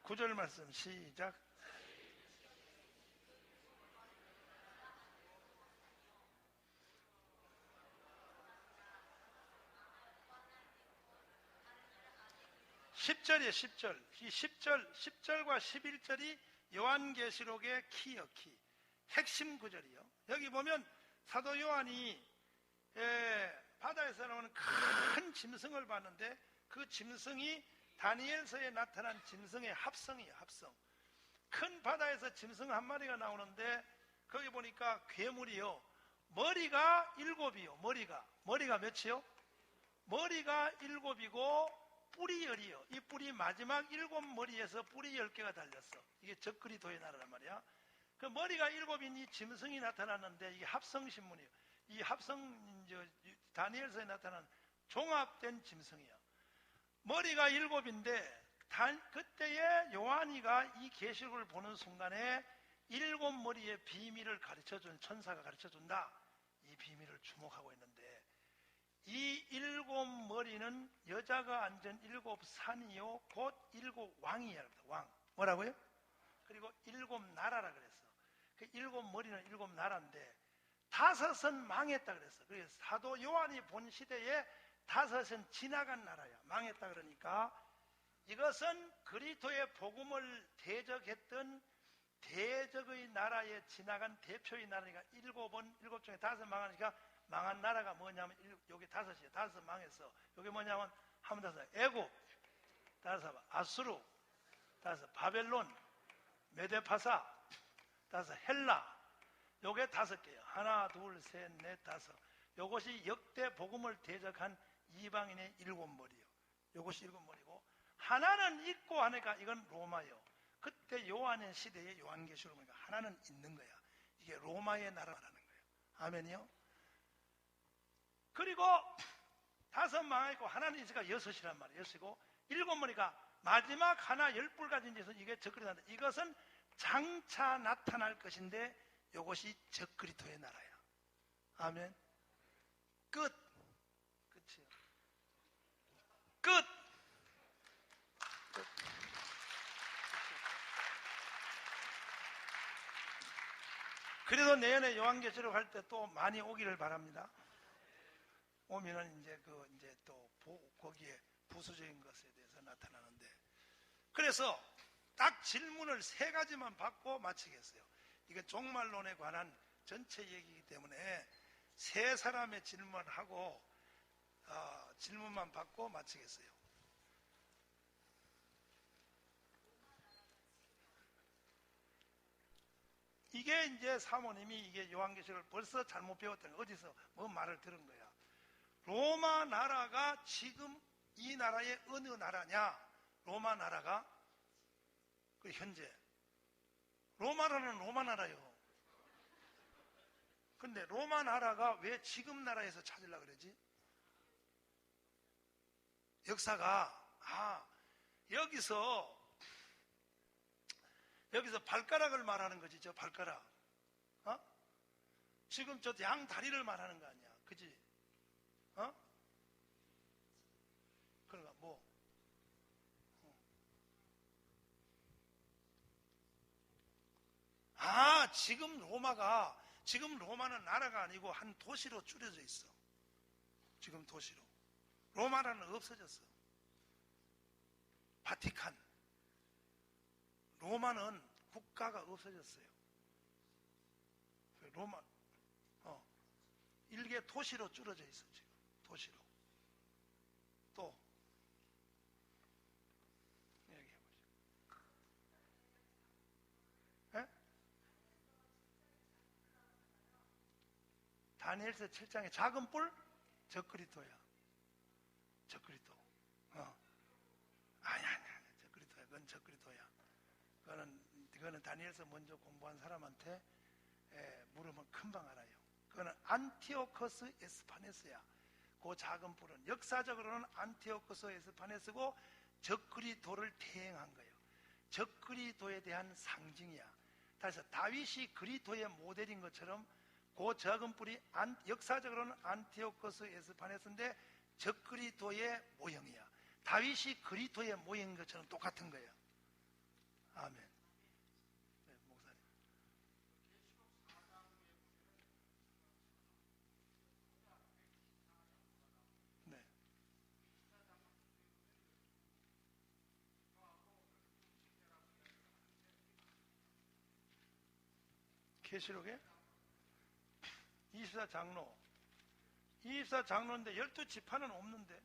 A: 구절 말씀 시작. (10절이에요) 10절. 이 10절과 11절이 요한계시록의 키요, 키. 핵심 구절이요. 여기 보면 사도 요한이 바다에서 나오는 큰 짐승을 봤는데 그 짐승이 다니엘서에 나타난 짐승의 합성이에요. 합성. 큰 바다에서 짐승 한 마리가 나오는데 거기 보니까 괴물이요. 머리가 7이요. 머리가 몇이요? 머리가 7이고 뿔이 10이요. 이 뿔이 마지막 7머리에서 뿔이 10개가 달렸어. 이게 적그리도의 나라란 말이야. 그 머리가 7인 이 짐승이 나타났는데 이게 합성신문이에요. 이 다니엘서에 나타난 종합된 짐승이에요. 머리가 7인데 그때에 요한이가 이 계시록을 보는 순간에 7머리의 비밀을 가르쳐준 천사가 가르쳐준다. 이 비밀을 주목하고 있는데 이 7머리는 여자가 앉은 7산이요 곧 7왕이야. 왕. 뭐라고요? 그리고 7나라라 그랬어. 그 7머리는 7나라인데 5은 망했다 그랬어. 그래서 사도 요한이 본 시대에 5은 지나간 나라야. 망했다 그러니까 이것은 그리스도의 복음을 대적했던 대적의 나라에 지나간 대표의 나라니까 7 중에 5 망하니까 망한 나라가 뭐냐면 여기 5이에요. 5 망했어. 여기 뭐냐면 한번 더 애굽, 따라서 아수르, 따라서 바벨론, 메데파사, 따라서 헬라. 요게 5개예요. 하나, 둘, 셋, 넷, 5. 요것이 역대 복음을 대적한 이방인의 7머리요. 요것이 7머리고 하나는 있고 하니까 이건 로마요. 그때 요한의 시대에 요한계시록 보니까 하나는 있는 거야. 이게 로마의 나라라는 거예요. 아멘이요. 그리고 5 망했고 하나는 있으니까 6이란 말이에요. 6이고 7머리가 마지막 하나 10뿔 가진 짓은 이게 적그리스도다. 이것은 장차 나타날 것인데 이것이 적그리스도의 나라야. 아멘. 끝이요. 끝. 그래도 내년에 요한계시록 할 때 또 많이 오기를 바랍니다. 오면은 이제 또 거기에 부수적인 것에 대해서 나타나는데, 그래서 딱 질문을 3가지만 받고 마치겠어요. 이게 종말론에 관한 전체 얘기이기 때문에 3사람의 질문을 하고 질문만 받고 마치겠어요. 이게 이제 사모님이 이게 요한계시록을 벌써 잘못 배웠던 거야. 어디서 뭐 말을 들은 거야. 로마 나라가 지금 이 나라의 어느 나라냐? 로마 나라가 그 현재 로마라는 로마 나라요. 근데 로마 나라가 왜 지금 나라에서 찾으려고 그러지? 역사가 여기서 발가락을 말하는 거지. 저 발가락. 지금 저 양 다리를 말하는 거 아니야. 그지? 그러니까 뭐 지금 로마는 나라가 아니고 한 도시로 줄여져 있어. 지금 도시로. 로마라는 없어졌어. 바티칸. 로마는 국가가 없어졌어요. 로마 일개 도시로 줄어져 있어. 지금 도시로. 또 얘기해보죠. 다니엘서 7장에 작은 뿔? 적그리스도야. 적그리스도. 아니, 적그리스도야. 그건 적그리스도야. 그거는 다니엘서 먼저 공부한 사람한테 물으면 금방 알아요. 그거는 안티오코스 에스파네스야. 그 작은 뿔은 역사적으로는 안티오코스 에스파네스고 적그리스도를 대행한 거예요. 적그리스도에 대한 상징이야. 다시 다윗이 그리스도의 모델인 것처럼 그 작은 뿔이 역사적으로는 안티오코스 에스파네스인데 적그리스도의 모형이야. 다윗이 그리스도의 모형인 것처럼 똑같은 거예요. 아멘. 네, 목사님. 네. 계시록에 24장로 24장로인데 12지파는 없는데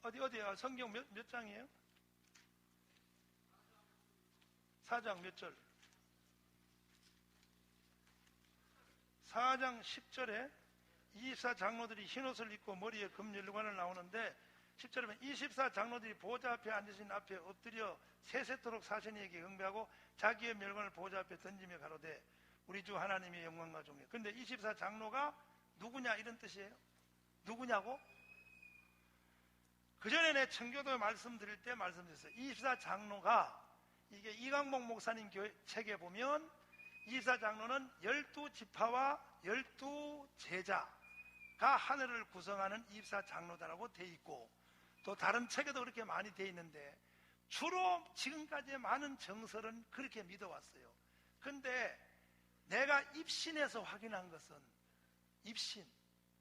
A: 거기에 어디야? 성경 몇 장이에요? 4장 몇 절? 4장 10절에 24장로들이 흰옷을 입고 머리에 금열관을 나오는데 10절에 보면 24장로들이 보좌 앞에 앉으신 앞에 엎드려 세세토록 사신에게 경배하고 자기의 멸관을 보좌 앞에 던지며 가로되 우리 주 하나님의 영광과 존귀. 근데 24장로가 누구냐 이런 뜻이에요. 누구냐고? 그 전에 내 청교도 말씀드릴 때 말씀드렸어요. 24장로가 이게 이강복 목사님 책에 보면 24장로는 12지파와 12제자가 하늘을 구성하는 24장로다라고 돼 있고 또 다른 책에도 그렇게 많이 돼 있는데 주로 지금까지의 많은 정설은 그렇게 믿어왔어요. 근데 내가 입신에서 확인한 것은 입신,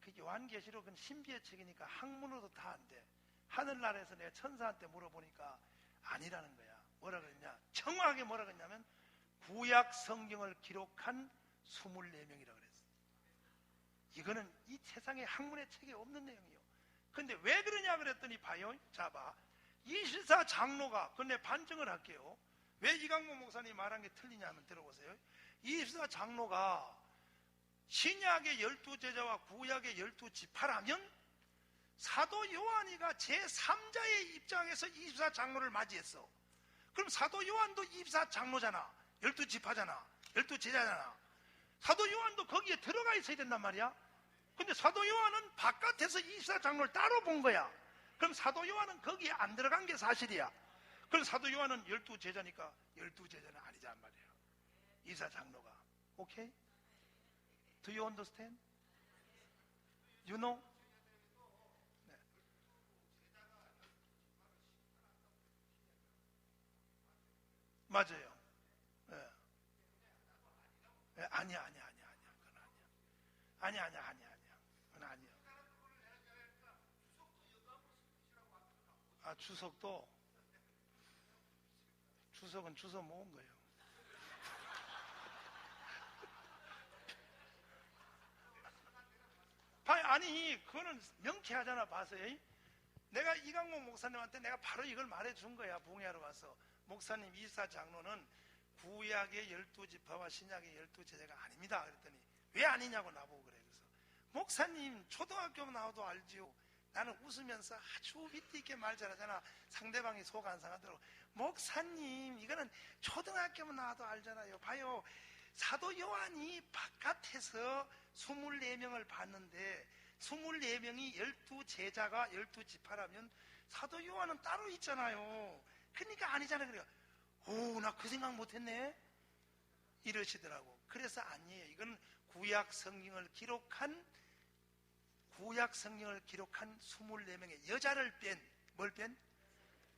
A: 그 요한계시록은 신비의 책이니까 학문으로도 다 안 돼. 하늘나라에서 내가 천사한테 물어보니까 아니라는 거야. 뭐라 그랬냐? 정확하게 뭐라 그랬냐면 구약 성경을 기록한 24명이라고 그랬어. 이거는 이 세상에 학문의 책에 없는 내용이에요. 근데 왜 그러냐 그랬더니 봐요. 자 봐. 24장로가 근데 반증을 할게요. 왜 이강모 목사님이 말한 게 틀리냐면 들어보세요. 24장로가 신약의 12제자와 구약의 12지파라면 사도 요한이가 제3자의 입장에서 24장로를 맞이했어. 그럼 사도 요한도 24장로잖아. 12지파잖아. 12제자잖아. 사도 요한도 거기에 들어가 있어야 된단 말이야. 근데 사도 요한은 바깥에서 24장로를 따로 본 거야. 그럼 사도 요한은 거기에 안 들어간 게 사실이야. 그럼 사도 요한은 12제자니까 12제자는 아니란 말이야. 24장로가. 오케이? Do you understand? You know? 네. 맞아요. 네. 네. 아니야. 그건 아니야. 그건 아니야. 아, 주석은 주워 모은 거예요. 아니, 그거는 명쾌하잖아, 봐서요. 내가 이강모 목사님한테 내가 바로 이걸 말해준 거야, 봉해하러 와서. 목사님, 24장로는 구약의 12지파와 신약의 12제자가 아닙니다. 그랬더니, 왜 아니냐고 나보고 그래. 그래서, 목사님, 초등학교 나와도 알지요. 나는 웃으면서 아주 밑에 있게 말 잘하잖아. 상대방이 속 안 상하더라고. 목사님, 이거는 초등학교만 나와도 알잖아요. 봐요. 사도 요한이 바깥에서 24명을 봤는데 24명이 12제자가 12지파라면 사도 요한은 따로 있잖아요. 그러니까 아니잖아요. 그래요. 오, 나 그 생각 못했네 이러시더라고. 그래서 아니에요. 이건 구약 성경을 기록한 24명의 여자를 뺀, 뭘 뺀?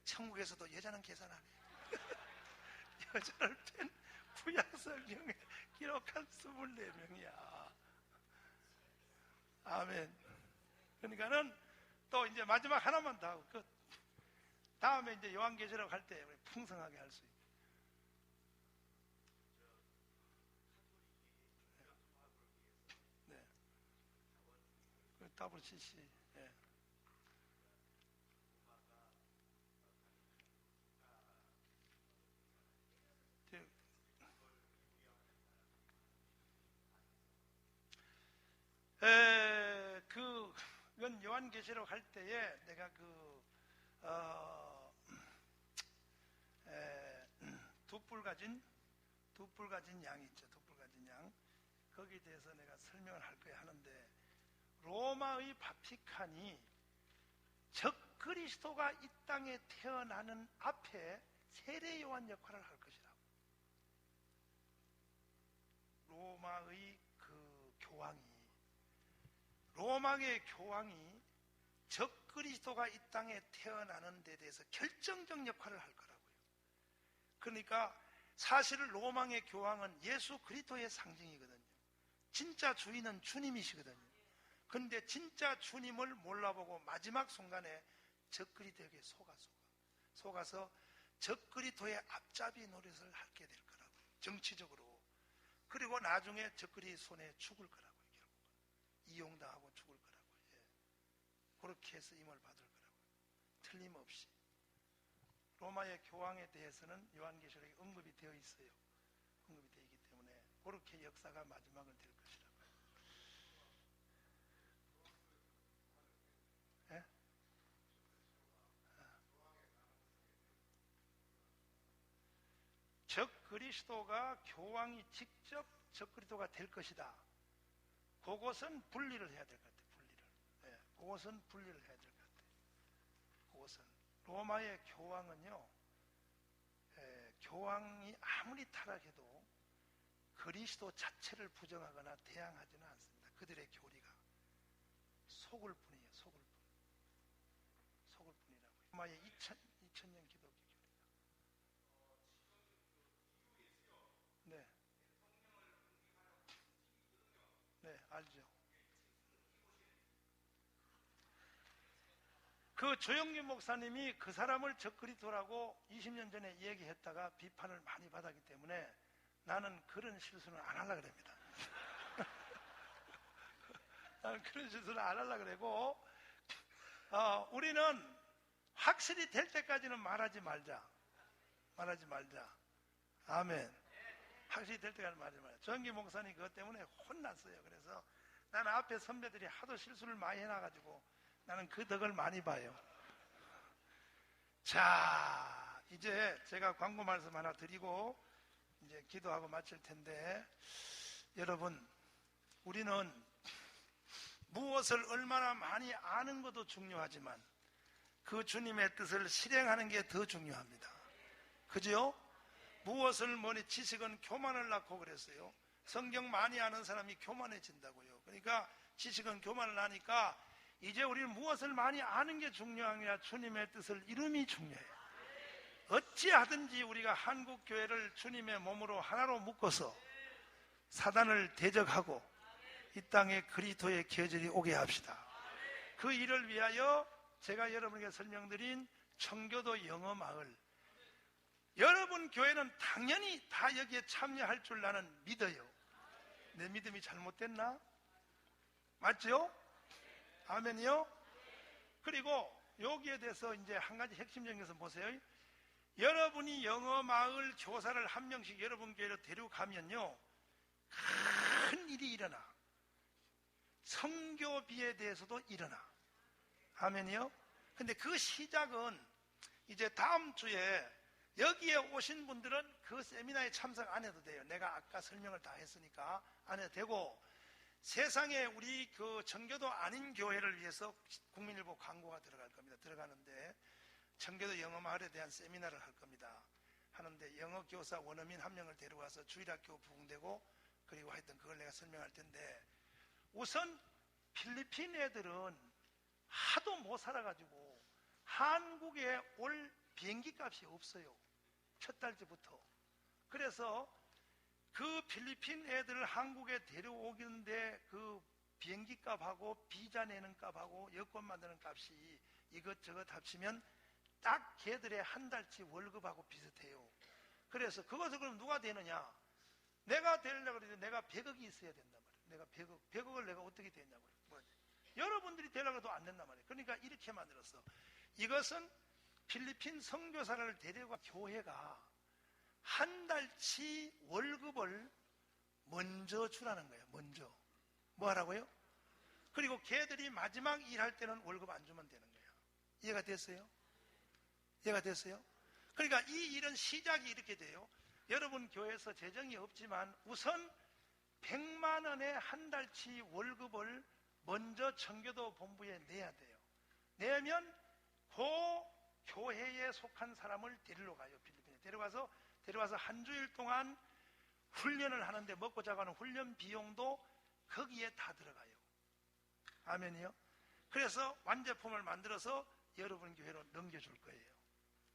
A: 천국에서도 여자는 계산 안 해. 여자를 뺀 구약 성경에 기록한 24명이야. 아멘. 그러니까는 또 이제 마지막 하나만 더 하고 끝. 다음에 이제 요한계시록 할 때 풍성하게 할 수 있게. 네. WCC. 네. 이건 요한계시록 할 때에 내가 두 뿔 가진 양이 있죠. 두 뿔 가진 양. 거기에 대해서 내가 설명을 할 거야 하는데, 로마의 바티칸이 적그리스도가 이 땅에 태어나는 앞에 세례 요한 역할을 할 것이라고. 로마의 로마의 교황이 적그리스도가 이 땅에 태어나는 데 대해서 결정적 역할을 할 거라고요. 그러니까 사실 로마의 교황은 예수 그리스도의 상징이거든요. 진짜 주인은 주님이시거든요. 그런데 진짜 주님을 몰라보고 마지막 순간에 적그리스도에게 속아서 적그리스도의 앞잡이 노릇을 하게 될 거라고요. 정치적으로. 그리고 나중에 적그리스도 손에 죽을 거라고요. 이용당하고 죽을 거라고요. 예. 그렇게 해서 임을 받을 거라고요. 틀림없이. 로마의 교황에 대해서는 요한계시록에 언급이 되어 있어요. 언급이 되어 있기 때문에 그렇게 역사가 마지막은 될 것이라고요. 예? 적그리스도가 교황이 직접 적그리스도가 될 것이다. 그것은 분리를 해야 될 것 같아요. 예, 그것은 분리를 해야 될 것 같아요. 그것은 로마의 교황은요, 교황이 아무리 타락해도 그리스도 자체를 부정하거나 대항하지는 않습니다. 그들의 교리가 속을 뿐이에요. 속을 뿐이라고요. 로마의 2000년 기독교 교리가. 네. 네, 알죠. 그 조영균 목사님이 그 사람을 적그리스도라고 20년 전에 얘기했다가 비판을 많이 받았기 때문에 나는 그런 실수는 안 하려고 합니다. 나는 그런 실수는 안 하려고 그러고, 우리는 확실히 될 때까지는 말하지 말자. 아멘. 확실히 될 때까지 말하지 말자. 조영균 목사님 그것 때문에 혼났어요. 그래서 나는 앞에 선배들이 하도 실수를 많이 해놔가지고 나는 그 덕을 많이 봐요. 자, 이제 제가 광고 말씀 하나 드리고 이제 기도하고 마칠 텐데, 여러분, 우리는 무엇을 얼마나 많이 아는 것도 중요하지만 그 주님의 뜻을 실행하는 게 더 중요합니다. 그죠? 무엇을 뭐니 지식은 교만을 낳고 그랬어요. 성경 많이 아는 사람이 교만해진다고요. 그러니까 지식은 교만을 하니까 이제 우리는 무엇을 많이 아는 게 중요한 게 아니라 주님의 뜻을 이름이 중요해요. 어찌하든지 우리가 한국교회를 주님의 몸으로 하나로 묶어서 사단을 대적하고 이 땅에 그리스도의 계절이 오게 합시다. 그 일을 위하여 제가 여러분에게 설명드린 청교도 영어마을, 여러분 교회는 당연히 다 여기에 참여할 줄 나는 믿어요. 내 믿음이 잘못됐나? 맞죠? 아멘이요? 그리고 여기에 대해서 이제 한 가지 핵심적인 것은 보세요. 여러분이 영어마을 교사를 한 명씩 여러분 교회로 데려가면요, 큰 일이 일어나. 선교비에 대해서도 일어나. 아멘이요? 근데 그 시작은 이제 다음 주에 여기에 오신 분들은 그 세미나에 참석 안 해도 돼요. 내가 아까 설명을 다 했으니까 안 해도 되고, 세상에 우리 그 청교도 아닌 교회를 위해서 국민일보 광고가 들어갈 겁니다. 들어가는데 청교도 영어마을에 대한 세미나를 할 겁니다. 하는데 영어 교사 원어민 한 명을 데려와서 주일학교 부흥되고, 그리고 하여튼 그걸 내가 설명할 텐데, 우선 필리핀 애들은 하도 못 살아가지고 한국에 올 비행기 값이 없어요. 첫 달째부터. 그래서 그 필리핀 애들을 한국에 데려오는데 그 비행기 값하고 비자 내는 값하고 여권 만드는 값이 이것저것 합치면 딱 걔들의 한 달치 월급하고 비슷해요. 그래서 그것을 그럼 누가 되느냐? 내가 되려고 그래도 내가 100억이 있어야 된단 말이에요. 내가 100억을 내가 어떻게 되냐 말이에요. 여러분들이 되려고 해도 안 된단 말이에요. 그러니까 이렇게 만들었어. 이것은 필리핀 선교사를 데려가 교회가 한 달치 월급을 먼저 주라는 거예요. 먼저. 뭐 하라고요? 그리고 걔들이 마지막 일할 때는 월급 안 주면 되는 거예요. 이해가 됐어요? 이해가 됐어요? 그러니까 이 일은 시작이 이렇게 돼요. 여러분 교회에서 재정이 없지만 우선 100만 원의 한 달치 월급을 먼저 청교도 본부에 내야 돼요. 내면 그 교회에 속한 사람을 데리러 가요. 필리핀에 데려가서 한 주일 동안 훈련을 하는데 먹고 자고 하는 훈련 비용도 거기에 다 들어가요. 아멘이요? 그래서 완제품을 만들어서 여러분 교회로 넘겨줄 거예요.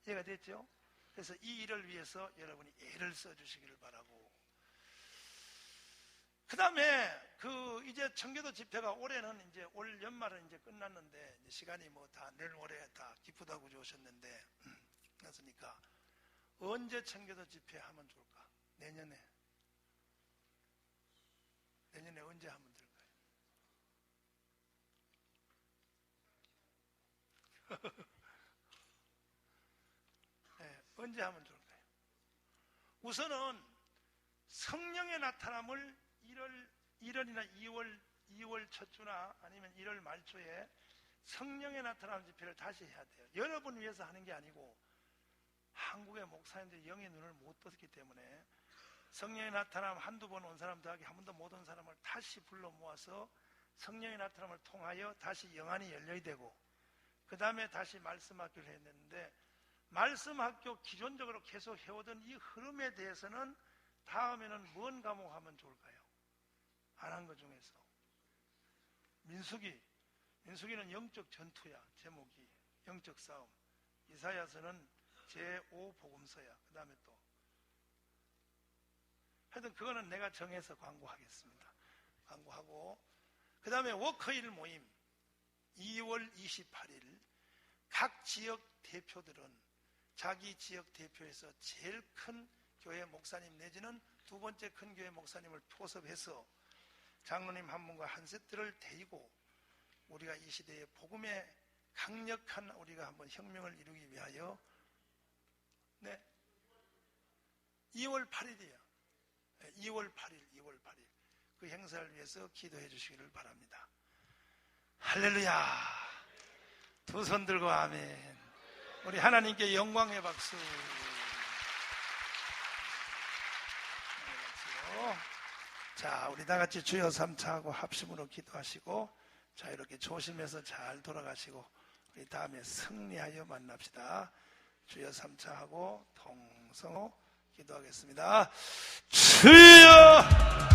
A: 이해가 됐죠? 그래서 이 일을 위해서 여러분이 애를 써주시기를 바라고. 그 다음에 이제 청교도 집회가 올해는 이제 올 연말은 이제 끝났는데 이제 시간이 뭐 다 내일 모레 다 기쁘다고 오셨는데 그렇습니까? 언제 청교도 집회 하면 좋을까? 내년에 언제 하면 될까요? 네, 언제 하면 좋을까요? 우선은 성령의 나타남을 1월이나 2월 첫 주나 아니면 1월 말초에 성령의 나타남 집회를 다시 해야 돼요. 여러분 위해서 하는 게 아니고 한국의 목사님들이 영의 눈을 못 떴기 때문에 성령의 나타남 한두 번 온 사람 더하기 한 번도 못 온 사람을 다시 불러 모아서 성령의 나타남을 통하여 다시 영안이 열려야 되고, 그 다음에 다시 말씀학교를 했는데, 말씀학교 기존적으로 계속 해오던 이 흐름에 대해서는 다음에는 뭔 과목 하면 좋을까요? 안 한 것 중에서 민수기는 영적 전투야. 제목이 영적 싸움. 이사야서는 제5복음서야. 그 다음에 또 하여튼 그거는 내가 정해서 광고하겠습니다. 광고하고, 그 다음에 워커힐 모임 2월 28일 각 지역 대표들은 자기 지역 대표에서 제일 큰 교회 목사님 내지는 두 번째 큰 교회 목사님을 포섭해서 장로님 한 분과 한 세트를 데리고 우리가 이 시대의 복음의 강력한 우리가 한번 혁명을 이루기 위하여 2월 8일이에요. 2월 8일 그 행사를 위해서 기도해 주시기를 바랍니다. 할렐루야. 두 손 들고 아멘. 우리 하나님께 영광의 박수. 자, 우리 다 같이 주여 삼차하고 합심으로 기도하시고, 자, 이렇게 조심해서 잘 돌아가시고 우리 다음에 승리하여 만납시다. 주여 삼차하고 동성호 기도하겠습니다. 주여